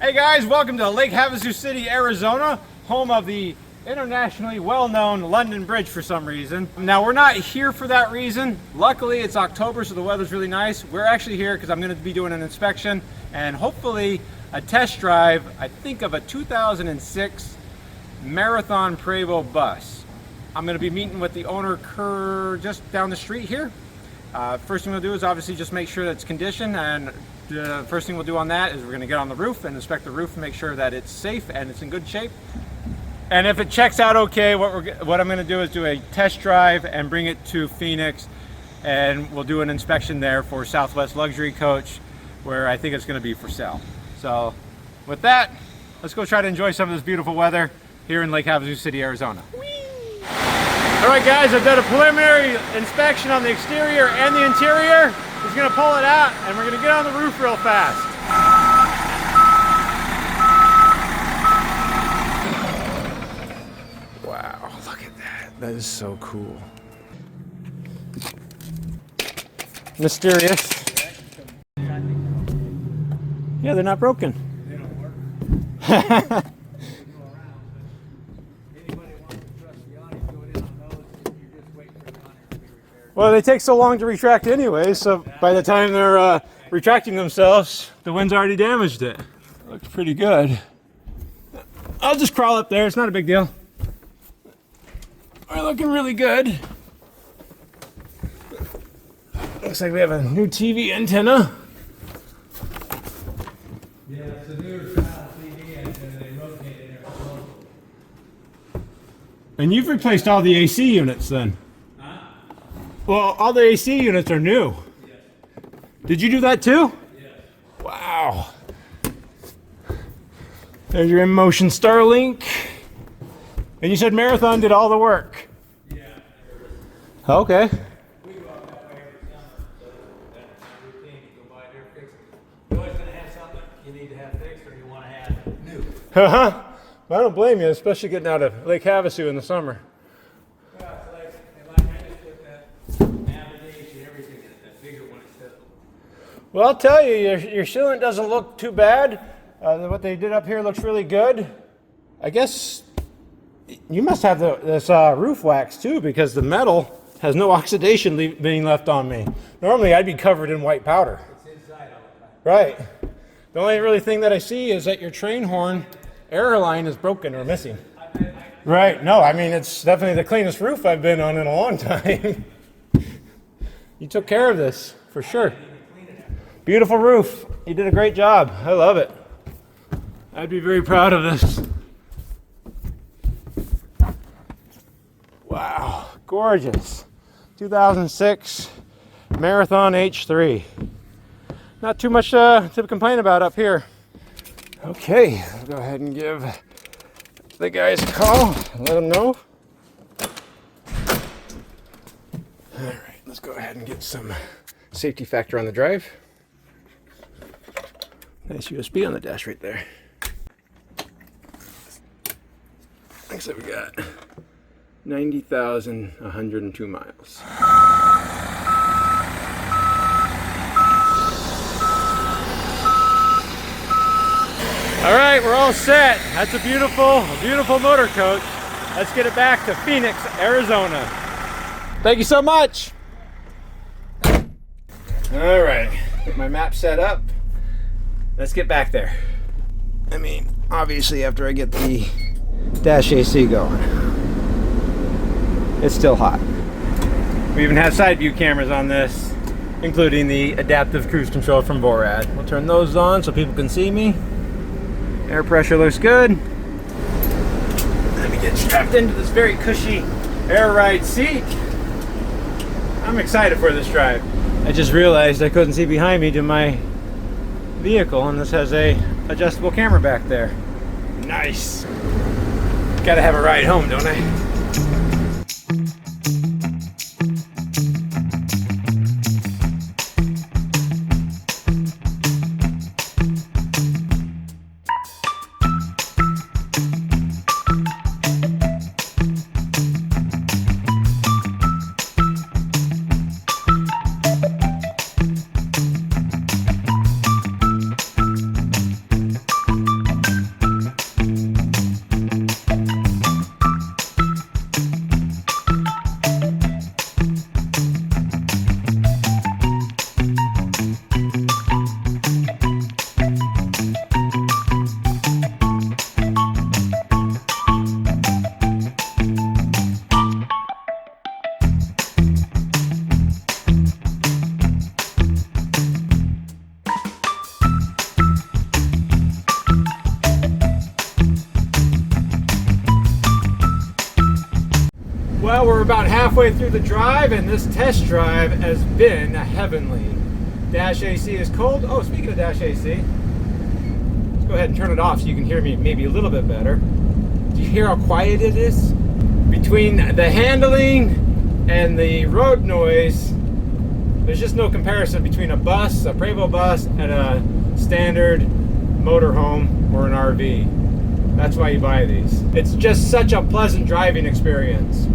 Hey guys, welcome to Lake Havasu City, Arizona, home of the internationally well-known London Bridge for some reason. Now we're not here for that reason. Luckily it's October, so the weather's really nice. We're actually here because I'm going to be doing an inspection and hopefully a test drive, I think, of a 2006 Marathon Prevost bus. I'm going to be meeting with the owner just down the street here. First thing we'll do is obviously just make sure that it's conditioned, and the first thing we'll do on that is we're going to get on the roof and inspect the roof and make sure that it's safe and it's in good shape. And if it checks out okay, what I'm going to do is do a test drive and bring it to Phoenix, and we'll do an inspection there for Southeast Luxury Coach, where I think it's going to be for sale. So with that, let's go try to enjoy some of this beautiful weather here in Lake Havasu City, Arizona. All right guys, I've done a preliminary inspection on the exterior and the interior. He's gonna pull it out and we're gonna get on the roof real fast. Wow, look at that. That is so cool. Mysterious. Yeah, they're not broken. They don't work. Well, they take so long to retract anyway, so by the time they're retracting themselves, the wind's already damaged it. Looks pretty good. I'll just crawl up there, it's not a big deal. We're looking really good. Looks like we have a new TV antenna. Yeah, it's a newer style TV antenna, they rotate it there. And you've replaced all the AC units then? Well, all the AC units are new. Yes. Did you do that too? Yes. Wow. There's your InMotion Starlink. And you said Marathon did all the work. Yeah. Okay. We go out that way every summer, so that's my routine. You go by there, fix it. You're always going to have something you need to have fixed or you want to have new. Well, I don't blame you, especially getting out of Lake Havasu in the summer. Well, I'll tell you, your sealant doesn't look too bad. What they did up here looks really good. I guess you must have this roof wax too, because the metal has no oxidation being left on me. Normally I'd be covered in white powder. It's inside all the time. Right. The only really thing that I see is that your train horn air line is broken or missing. Right. No, I mean, it's definitely the cleanest roof I've been on in a long time. You took care of this, for sure. Beautiful roof. You did a great job. I love it. I'd be very proud of this. Wow, gorgeous. 2006 Marathon H3. Not too much to complain about up here. Okay, I'll go ahead and give the guys a call and let them know. All right, let's go ahead and get some safety factor on the drive. Nice USB on the dash right there. Looks like we got 90,102 miles. All right, we're all set. That's a beautiful motor coach. Let's get it back to Phoenix, Arizona. Thank you so much. All right, get my map set up. Let's get back there. I mean, obviously after I get the dash AC going. It's still hot. We even have side view cameras on this, including the adaptive cruise control from Borad. We'll turn those on so people can see me. Air pressure looks good. Let me get strapped into this very cushy air ride seat. I'm excited for this drive. I just realized I couldn't see behind me to my vehicle, and this has a adjustable camera back there. Nice. Gotta have a ride home, don't I? Well, we're about halfway through the drive, and this test drive has been heavenly. Dash AC is cold. Oh, speaking of dash AC, let's go ahead and turn it off so you can hear me maybe a little bit better. Do you hear how quiet it is? Between the handling and the road noise, there's just no comparison between a bus, a Prevost bus, and a standard motorhome or an RV. That's why you buy these. It's just such a pleasant driving experience.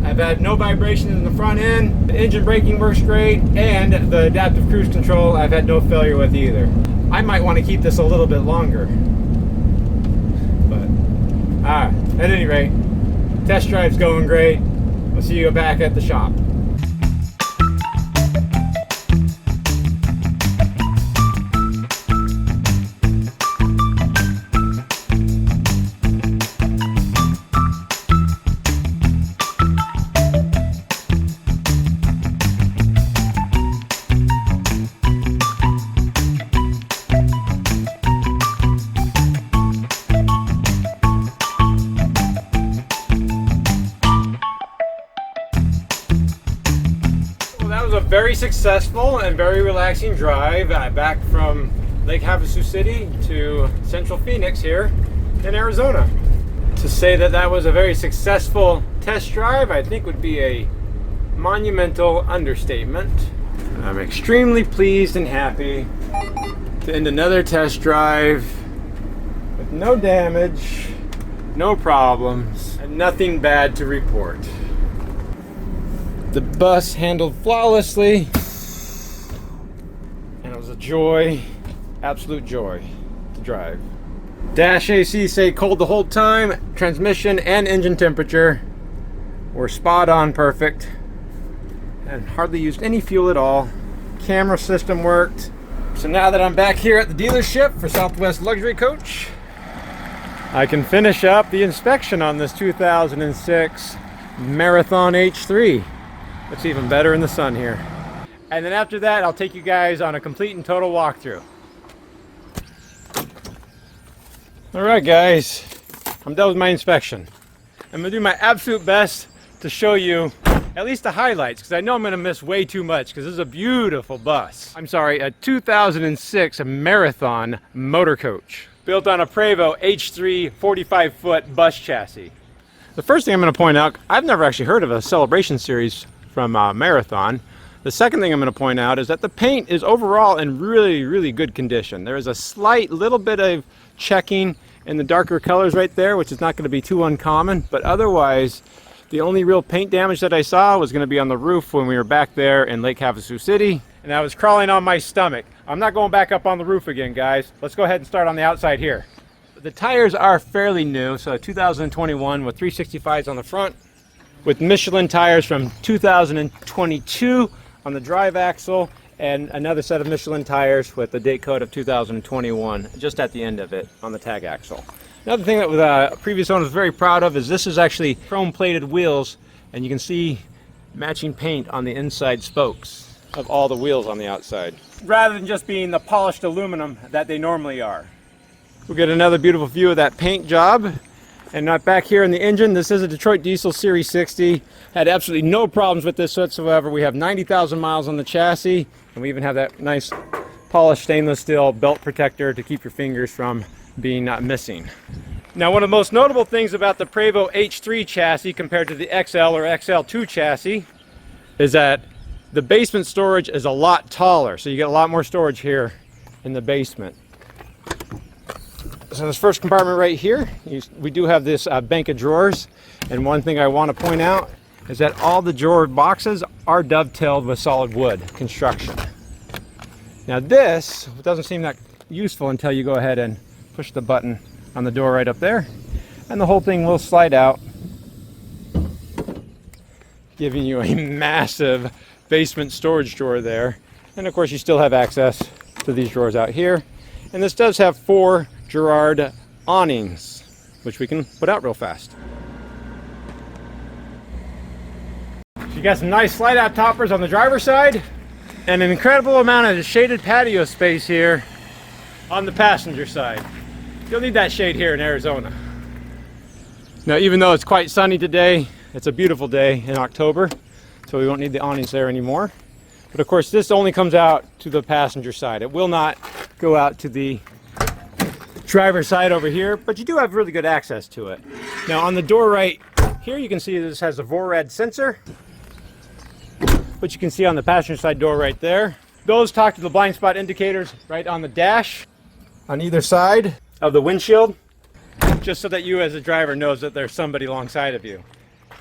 I've had no vibration in the front end, the engine braking works great, and the adaptive cruise control I've had no failure with either. I might want to keep this a little bit longer. But, at any rate, test drive's going great. We'll see you back at the shop. A very successful and very relaxing drive back from Lake Havasu City to Central Phoenix here in Arizona. To say that that was a very successful test drive, I think would be a monumental understatement. I'm extremely pleased and happy to end another test drive with no damage, no problems, and nothing bad to report. The bus handled flawlessly, and it was a joy, absolute joy to drive. Dash AC stayed cold the whole time. Transmission and engine temperature were spot on perfect, and hardly used any fuel at all. Camera system worked. So now that I'm back here at the dealership for Southeast Luxury Coach, I can finish up the inspection on this 2006 Marathon H3. Looks even better in the sun here. And then after that, I'll take you guys on a complete and total walkthrough. All right, guys, I'm done with my inspection. I'm gonna do my absolute best to show you at least the highlights, because I know I'm gonna miss way too much, because this is a beautiful bus. I'm sorry, a 2006 Marathon motor coach, built on a Prevost H3 45-foot bus chassis. The first thing I'm gonna point out, I've never actually heard of a celebration series from Marathon. The second thing I'm going to point out is that the paint is overall in really good condition. There is a slight little bit of checking in the darker colors right there, which is not going to be too uncommon, but otherwise the only real paint damage that I saw was going to be on the roof when we were back there in Lake Havasu City, and I was crawling on my stomach. I'm not going back up on the roof again, guys. Let's go ahead and start on the outside here. The tires are fairly new, so 2021 with 365s on the front, with Michelin tires from 2022 on the drive axle, and another set of Michelin tires with the date code of 2021 just at the end of it on the tag axle. Another thing that the previous owner was very proud of is this is actually chrome plated wheels, and you can see matching paint on the inside spokes of all the wheels on the outside, rather than just being the polished aluminum that they normally are. We'll get another beautiful view of that paint job. And not back here in the engine, this is a Detroit Diesel Series 60. Had absolutely no problems with this whatsoever. We have 90,000 miles on the chassis, and we even have that nice polished stainless steel belt protector to keep your fingers from being missing. Now, one of the most notable things about the Prevost H3 chassis compared to the XL or XL2 chassis is that the basement storage is a lot taller, so you get a lot more storage here in the basement. So this first compartment right here, we do have this bank of drawers, and one thing I want to point out is that all the drawer boxes are dovetailed with solid wood construction. Now this doesn't seem that useful until you go ahead and push the button on the door right up there, and the whole thing will slide out, giving you a massive basement storage drawer there. And of course you still have access to these drawers out here, and this does have 4 Girard awnings, which we can put out real fast. You got some nice slide out toppers on the driver's side, and an incredible amount of shaded patio space here on the passenger side. You'll need that shade here in Arizona. Now, even though it's quite sunny today, It's a beautiful day in October, so we won't need the awnings there anymore. But of course, this only comes out to the passenger side. It will not go out to the driver's side over here, but you do have really good access to it. Now on the door right here, you can see this has a VORAD sensor, which you can see on the passenger side door right there. Those talk to the blind spot indicators right on the dash on either side of the windshield, just so that you as a driver knows that there's somebody alongside of you.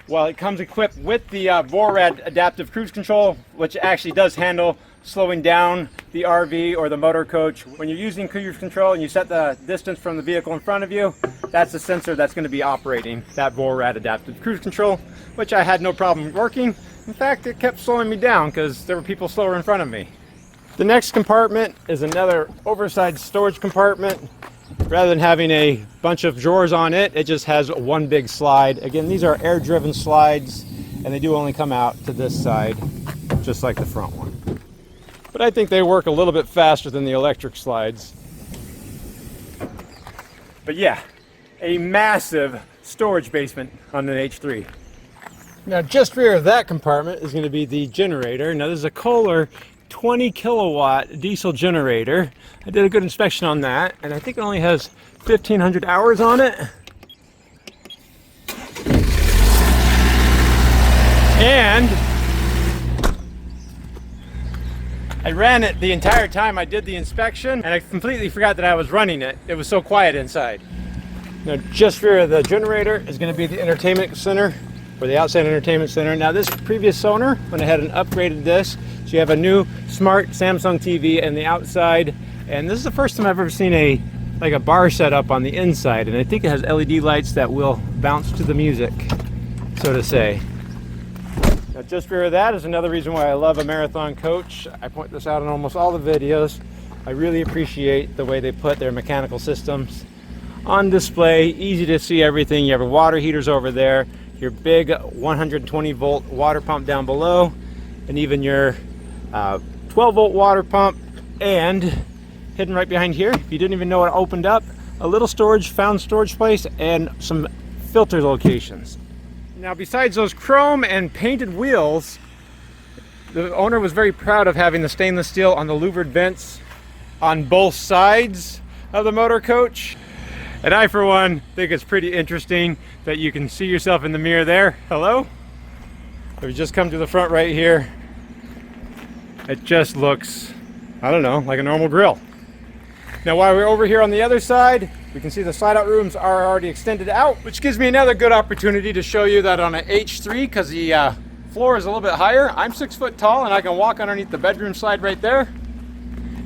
Well, it comes equipped with the VORAD adaptive cruise control, which actually does handle slowing down the RV or the motor coach. When you're using cruise control and you set the distance from the vehicle in front of you, that's the sensor that's going to be operating that VORAD adaptive cruise control, which I had no problem working. In fact, it kept slowing me down because there were people slower in front of me. The next compartment is another oversized storage compartment. Rather than having a bunch of drawers on it, it just has one big slide. Again, these are air-driven slides, and they do only come out to this side, just like the front one. But I think they work a little bit faster than the electric slides. But yeah, a massive storage basement on an H3. Now, just rear of that compartment is going to be the generator. Now, this is a Kohler 20 kilowatt diesel generator. I did a good inspection on that, and I think it only has 1,500 hours on it. And I ran it the entire time I did the inspection, and I completely forgot that I was running it. It was so quiet inside. Now, just rear of the generator is going to be the entertainment center, or the outside entertainment center. Now, this previous owner went ahead and upgraded this. So you have a new smart Samsung TV in the outside, and this is the first time I've ever seen a bar set up on the inside, and I think it has LED lights that will bounce to the music, so to say. Now, just rear of that is another reason why I love a Marathon coach. I point this out in almost all the videos. I really appreciate the way they put their mechanical systems on display. Easy to see everything. You have water heaters over there, your big 120 volt water pump down below, and even your 12 volt water pump, and hidden right behind here, if you didn't even know it opened up, a little found storage place and some filter locations. Now, besides those chrome and painted wheels, the owner was very proud of having the stainless steel on the louvered vents on both sides of the motor coach. And I, for one, think it's pretty interesting that you can see yourself in the mirror there. Hello? If you just come to the front right here, it just looks, I don't know, like a normal grill. Now, while we're over here on the other side, we can see the slide out rooms are already extended out, which gives me another good opportunity to show you that on an H3, because the floor is a little bit higher, I'm 6 foot tall and I can walk underneath the bedroom slide right there.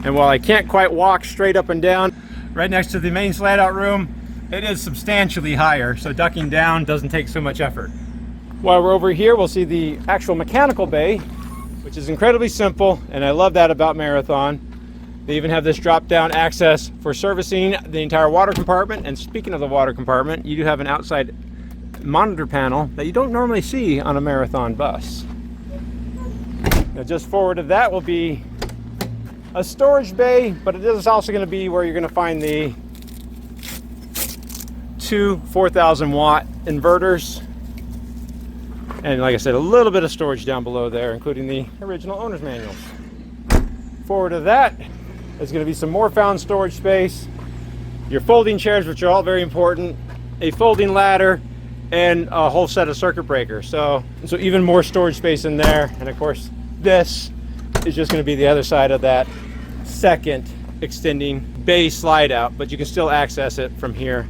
And while I can't quite walk straight up and down, right next to the main slide out room, it is substantially higher, so ducking down doesn't take so much effort. While we're over here, we'll see the actual mechanical bay, which is incredibly simple, and I love that about Marathon. They even have this drop-down access for servicing the entire water compartment. And speaking of the water compartment, you do have an outside monitor panel that you don't normally see on a Marathon bus. Now, just forward of that will be a storage bay, but it is also going to be where you're going to find the two 4,000 watt inverters. And like I said, a little bit of storage down below there, including the original owner's manuals. Forward of that is going to be some more found storage space, your folding chairs, which are all very important, a folding ladder, and a whole set of circuit breakers. So even more storage space in there. And of course, this is just going to be the other side of that second extending bay slide out, but you can still access it from here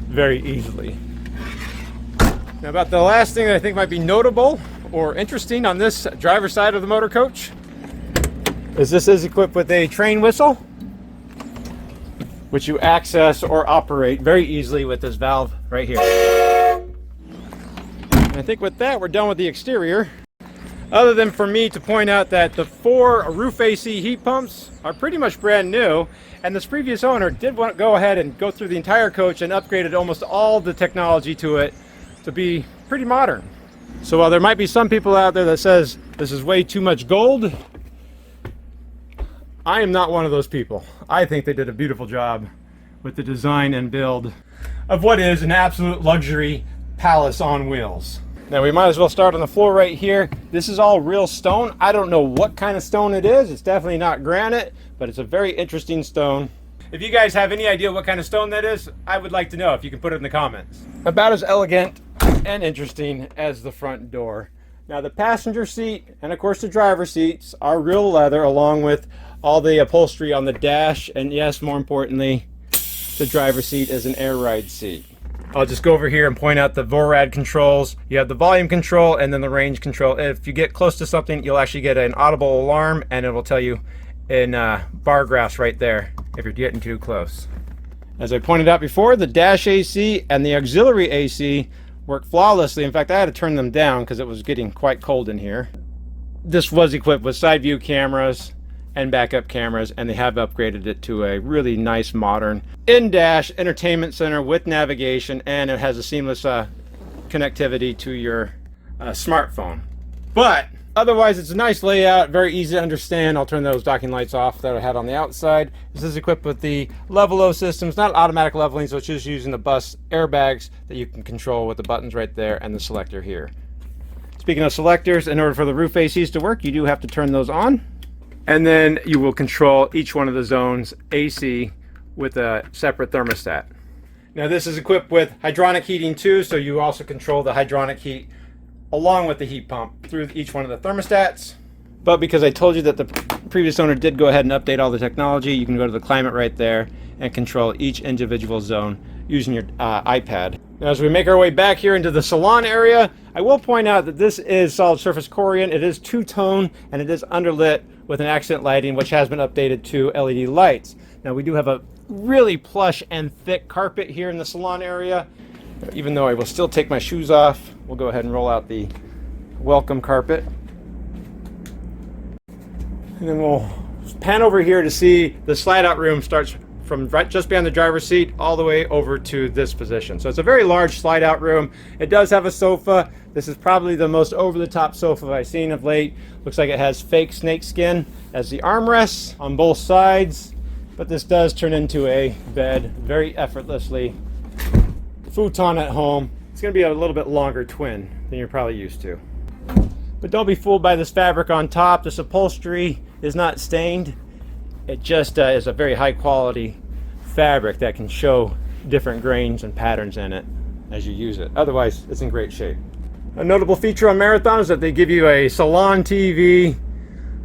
very easily. Now, about the last thing that I think might be notable or interesting on this driver's side of the motor coach is this is equipped with a train whistle, which you access or operate very easily with this valve right here. And I think with that, we're done with the exterior. Other than for me to point out that the 4 roof AC heat pumps are pretty much brand new, and this previous owner did want to go ahead and go through the entire coach and upgraded almost all the technology to it to be pretty modern. So while there might be some people out there that says this is way too much gold, I am not one of those people. I think they did a beautiful job with the design and build of what is an absolute luxury palace on wheels. Now we might as well start on the floor right here. This is all real stone. I don't know what kind of stone it is. It's definitely not granite, but it's a very interesting stone. If you guys have any idea what kind of stone that is, I would like to know if you can put it in the comments. About as elegant and interesting as the front door. Now the passenger seat and of course the driver's seats are real leather, along with all the upholstery on the dash, and yes, more importantly, the driver's seat is an air ride seat. I'll just go over here and point out the VORAD controls. You have the volume control and then the range control. If you get close to something, you'll actually get an audible alarm, and it will tell you in bar graphs right there if you're getting too close. As I pointed out before, the dash AC and the auxiliary AC work flawlessly. In fact, I had to turn them down because it was getting quite cold in here. This was equipped with side view cameras and backup cameras, and they have upgraded it to a really nice modern in-dash entertainment center with navigation, and it has a seamless connectivity to your smartphone. But otherwise, it's a nice layout, very easy to understand. I'll turn those docking lights off that I had on the outside. This is equipped with the level-o systems, not automatic leveling, so it's just using the bus airbags that you can control with the buttons right there and the selector here. Speaking of selectors, in order for the roof ACs to work, you do have to turn those on. And then you will control each one of the zones AC with a separate thermostat. Now this is equipped with hydronic heating too, so you also control the hydronic heat along with the heat pump through each one of the thermostats. But because I told you that the previous owner did go ahead and update all the technology, you can go to the climate right there and control each individual zone using your iPad. Now as we make our way back here into the salon area, I will point out that this is solid surface Corian. It is two-tone and it is underlit with an accent lighting, which has been updated to LED lights. Now we do have a really plush and thick carpet here in the salon area. Even though I will still take my shoes off, we'll go ahead and roll out the welcome carpet. And then we'll pan over here to see the slide out room starts from right just behind the driver's seat all the way over to this position. So it's a very large slide out room. It does have a sofa. This is probably the most over-the-top sofa I've seen of late. Looks like it has fake snake skin as the armrests on both sides, but this does turn into a bed very effortlessly. Futon at home. It's going to be a little bit longer twin than you're probably used to. But don't be fooled by this fabric on top. This upholstery is not stained. It just is a very high quality fabric that can show different grains and patterns in it as you use it. Otherwise, it's in great shape. A notable feature on Marathon is that they give you a Salon TV.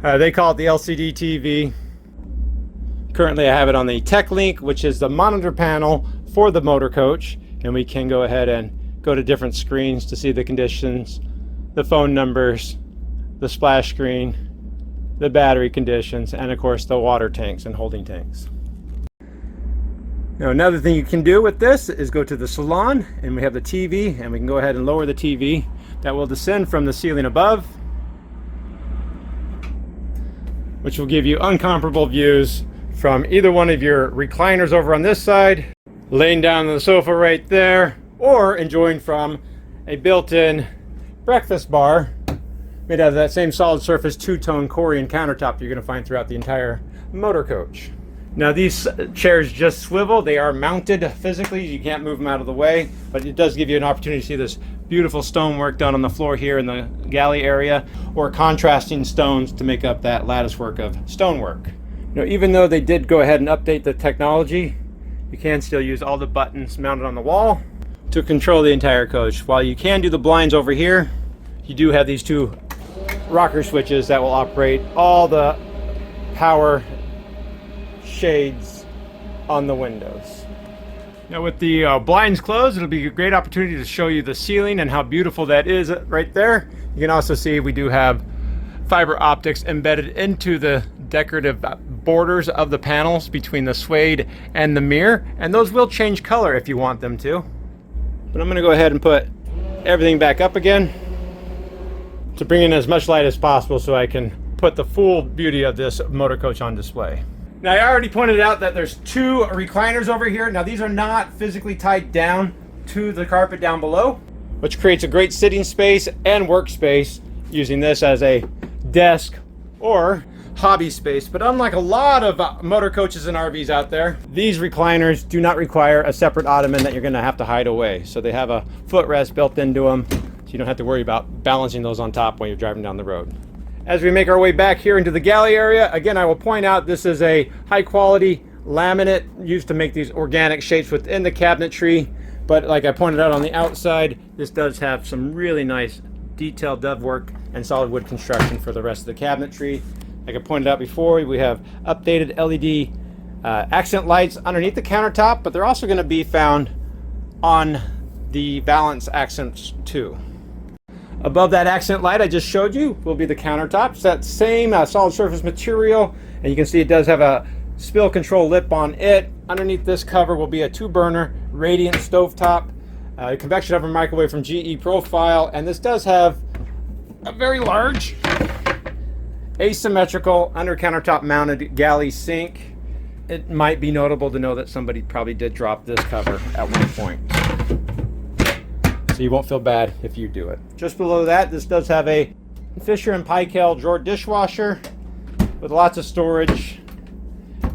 They call it the LCD TV. Currently I have it on the Tech Link, which is the monitor panel for the motor coach, and we can go ahead and go to different screens to see the conditions, the phone numbers, the splash screen, the battery conditions, and of course the water tanks and holding tanks. Now another thing you can do with this is go to the salon, and we have the TV, and we can go ahead and lower the TV. That will descend from the ceiling above, which will give you uncomparable views from either one of your recliners over on this side, laying down on the sofa right there, or enjoying from a built-in breakfast bar made out of that same solid surface two-tone Corian countertop you're going to find throughout the entire motor coach. Now these chairs just swivel. They are mounted physically. You can't move them out of the way, but it does give you an opportunity to see this beautiful stonework done on the floor here in the galley area, or contrasting stones to make up that lattice work of stonework. Now, even though they did go ahead and update the technology, you can still use all the buttons mounted on the wall to control the entire coach. While you can do the blinds over here, you do have these two rocker switches that will operate all the power shades on the windows. Now with the blinds closed, it'll be a great opportunity to show you the ceiling and how beautiful that is right there. You can also see we do have fiber optics embedded into the decorative borders of the panels between the suede and the mirror, and those will change color if you want them to. But I'm going to go ahead and put everything back up again to bring in as much light as possible so I can put the full beauty of this motor coach on display. Now I already pointed out that there's two recliners over here. Now these are not physically tied down to the carpet down below, which creates a great sitting space and workspace, using this as a desk or hobby space. But unlike a lot of motor coaches and RVs out there, these recliners do not require a separate ottoman that you're going to have to hide away. So they have a footrest built into them, so you don't have to worry about balancing those on top when you're driving down the road. As we make our way back here into the galley area, again, I will point out this is a high quality laminate used to make these organic shapes within the cabinetry. But like I pointed out on the outside, this does have some really nice detailed dove work and solid wood construction for the rest of the cabinetry. Like I pointed out before, we have updated LED accent lights underneath the countertop, but they're also going to be found on the valance accents too. Above that accent light I just showed you will be the countertop. It's that same solid surface material, and you can see it does have a spill control lip on it. Underneath this cover will be a 2-burner radiant stovetop, convection oven microwave from GE Profile, and this does have a very large asymmetrical under countertop mounted galley sink. It might be notable to know that somebody probably did drop this cover at one point, so you won't feel bad if you do it. Just below that, this does have a Fisher & Paykel drawer dishwasher with lots of storage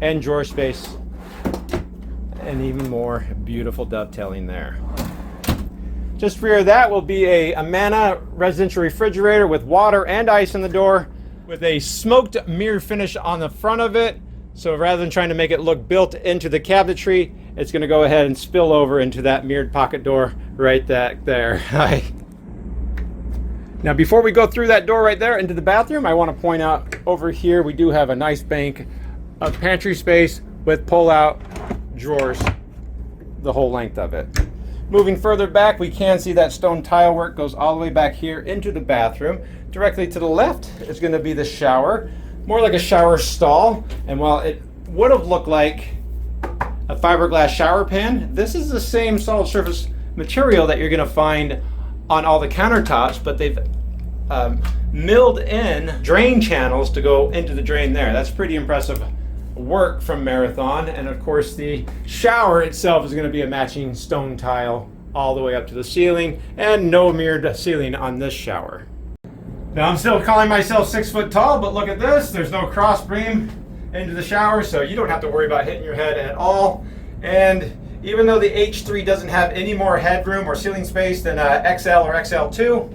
and drawer space, and even more beautiful dovetailing there. Just rear of that will be a Amana residential refrigerator with water and ice in the door, with a smoked mirror finish on the front of it. So rather than trying to make it look built into the cabinetry, it's going to go ahead and spill over into that mirrored pocket door right there. Now before we go through that door right there into the bathroom, I want to point out over here we do have a nice bank of pantry space with pull-out drawers the whole length of it. Moving further back, we can see that stone tile work goes all the way back here into the bathroom. Directly to the left is going to be the shower, more like a shower stall. And while it would have looked like a fiberglass shower pan, this is the same solid surface material that you're going to find on all the countertops, but they've milled in drain channels to go into the drain there. That's pretty impressive work from Marathon. And of course the shower itself is going to be a matching stone tile all the way up to the ceiling, and no mirrored ceiling on this shower. Now I'm still calling myself 6 foot tall, but look at this, there's no cross beam into the shower, so you don't have to worry about hitting your head at all. And even though the H3 doesn't have any more headroom or ceiling space than XL or XL2,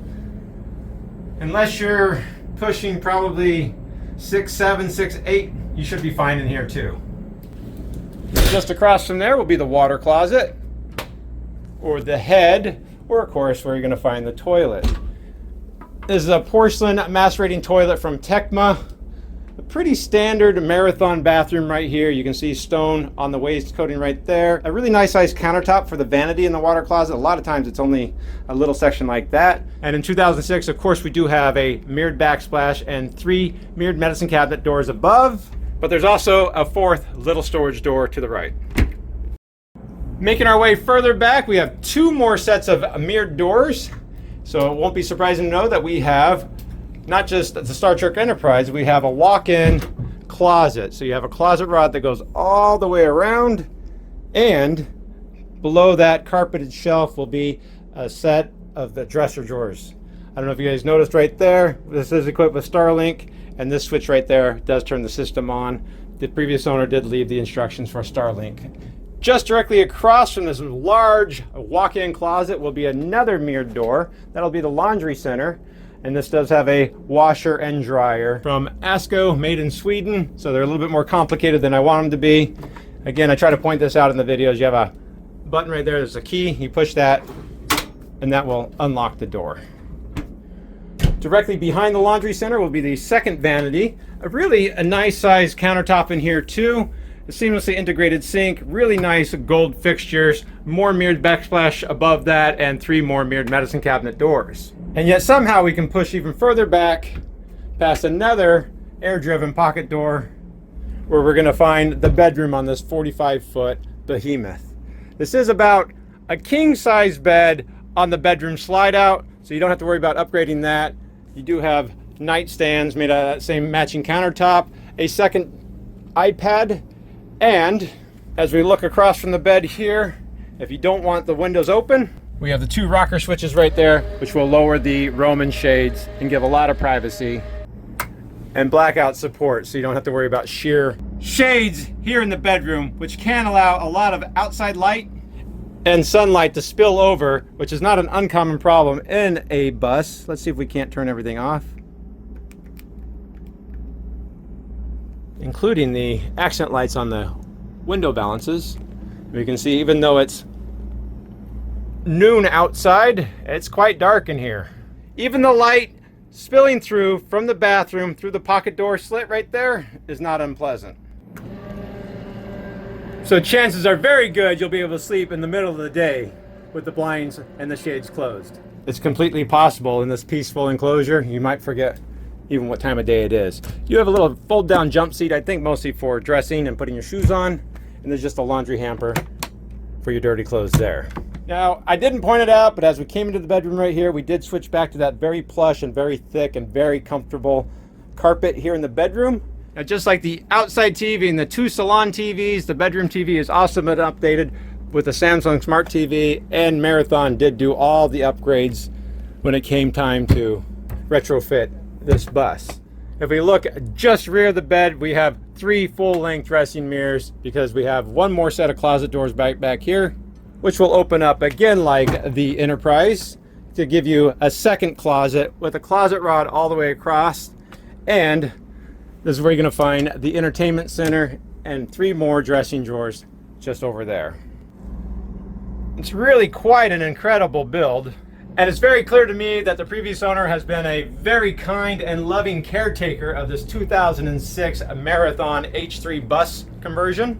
unless you're pushing probably 6'7", 6'8", you should be fine in here too. Just across from there will be the water closet, or the head, or of course where you're going to find the toilet. This is a porcelain macerating toilet from Tecma. A pretty standard Marathon bathroom right here. You can see stone on the wainscoting right there. A really nice sized countertop for the vanity in the water closet. A lot of times it's only a little section like that. And in 2006, of course, we do have a mirrored backsplash and 3 mirrored medicine cabinet doors above, but there's also a 4th little storage door to the right. Making our way further back, we have 2 more sets of mirrored doors. So it won't be surprising to know that we have not just the Star Trek Enterprise, we have a walk-in closet. So you have a closet rod that goes all the way around, and below that carpeted shelf will be a set of the dresser drawers. I don't know if you guys noticed right there, this is equipped with Starlink, and this switch right there does turn the system on. The previous owner did leave the instructions for Starlink. Just directly across from this large walk-in closet will be another mirrored door. That'll be the laundry center. And this does have a washer and dryer from Asko, made in Sweden. So they're a little bit more complicated than I want them to be. Again, I try to point this out in the videos. You have a button right there, there's a key. You push that, and that will unlock the door. Directly behind the laundry center will be the second vanity. A nice sized countertop in here too. A seamlessly integrated sink, really nice gold fixtures, more mirrored backsplash above that, and 3 more mirrored medicine cabinet doors. And yet somehow we can push even further back past another air-driven pocket door where we're going to find the bedroom on this 45-foot behemoth. This is about a king-size bed on the bedroom slide-out, so you don't have to worry about upgrading that. You do have nightstands made out of that same matching countertop, a second iPad, and as we look across from the bed here, if you don't want the windows open, we have the 2 rocker switches right there, which will lower the Roman shades and give a lot of privacy, and blackout support, so you don't have to worry about sheer shades here in the bedroom, which can allow a lot of outside light and sunlight to spill over, which is not an uncommon problem in a bus. Let's see if we can't turn everything off, including the accent lights on the window balances. We can see, even though it's noon outside, it's quite dark in here. Even the light spilling through from the bathroom through the pocket door slit right there is not unpleasant. So chances are very good you'll be able to sleep in the middle of the day with the blinds and the shades closed. It's completely possible in this peaceful enclosure. You might forget even what time of day it is. You have a little fold down jump seat, I think mostly for dressing and putting your shoes on. And there's just a laundry hamper for your dirty clothes there. Now, I didn't point it out, but as we came into the bedroom right here, we did switch back to that very plush and very thick and very comfortable carpet here in the bedroom. Now, just like the outside TV and the two Salon TVs, the bedroom TV is also been updated with a Samsung Smart TV, and Marathon did do all the upgrades when it came time to retrofit this bus. If we look just rear of the bed, we have 3 full-length dressing mirrors because we have one more set of closet doors back here, which will open up again like the Enterprise to give you a second closet with a closet rod all the way across. And this is where you're going to find the entertainment center and 3 more dressing drawers just over there. It's really quite an incredible build. And it's very clear to me that the previous owner has been a very kind and loving caretaker of this 2006 Marathon H3 bus conversion.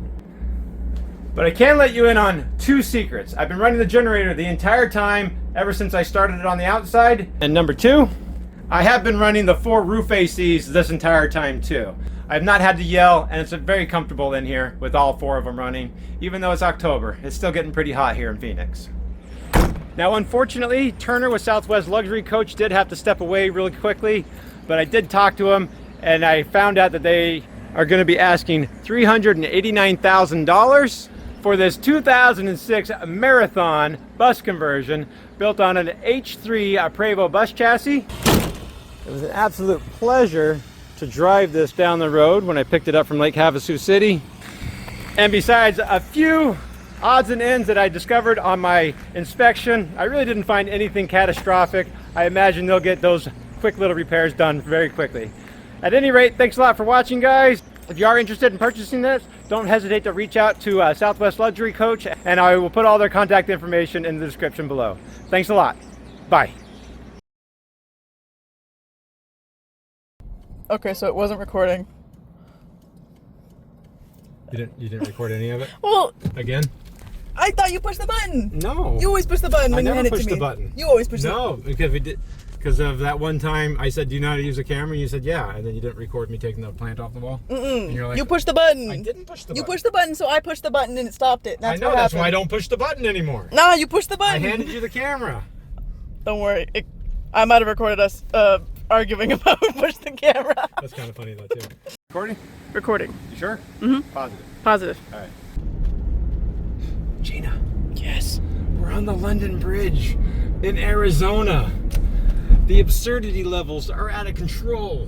But I can let you in on 2 secrets. I've been running the generator the entire time, ever since I started it on the outside. And number 2, I have been running the 4 roof ACs this entire time too. I've not had to yell, and it's very comfortable in here with all 4 of them running. Even though it's October, it's still getting pretty hot here in Phoenix. Now, unfortunately, Turner with Southeast Luxury Coach did have to step away really quickly, but I did talk to him, and I found out that they are going to be asking $389,000 for this 2006 Marathon bus conversion built on an H3 Prevost bus chassis. It was an absolute pleasure to drive this down the road when I picked it up from Lake Havasu City. And besides a few odds and ends that I discovered on my inspection, I really didn't find anything catastrophic. I imagine they'll get those quick little repairs done very quickly. At any rate, thanks a lot for watching, guys. If you are interested in purchasing this, don't hesitate to reach out to Southeast Luxury Coach, and I will put all their contact information in the description below. Thanks a lot. Bye. Okay, so it wasn't recording. You didn't record any of it? Well, Again? I thought you pushed the button. No. You always push the button when you hand it to me. I never pushed the button. You always push the button. No, because of that one time I said, do you know how to use a camera? And you said, yeah. And then you didn't record me taking the plant off the wall. And you're like, You pushed the button. I didn't push the button. You pushed the button, so I pushed the button and it stopped it. I know, that's why I don't push the button anymore. Nah, you pushed the I button. handed you the camera. Don't worry. I might have recorded us arguing about who pushed the camera. That's kind of funny though, too. Recording? Recording. You sure? Mm-hmm. Positive. Positive. All right. Gina. Yes. We're on the London Bridge in Arizona. The absurdity levels are out of control.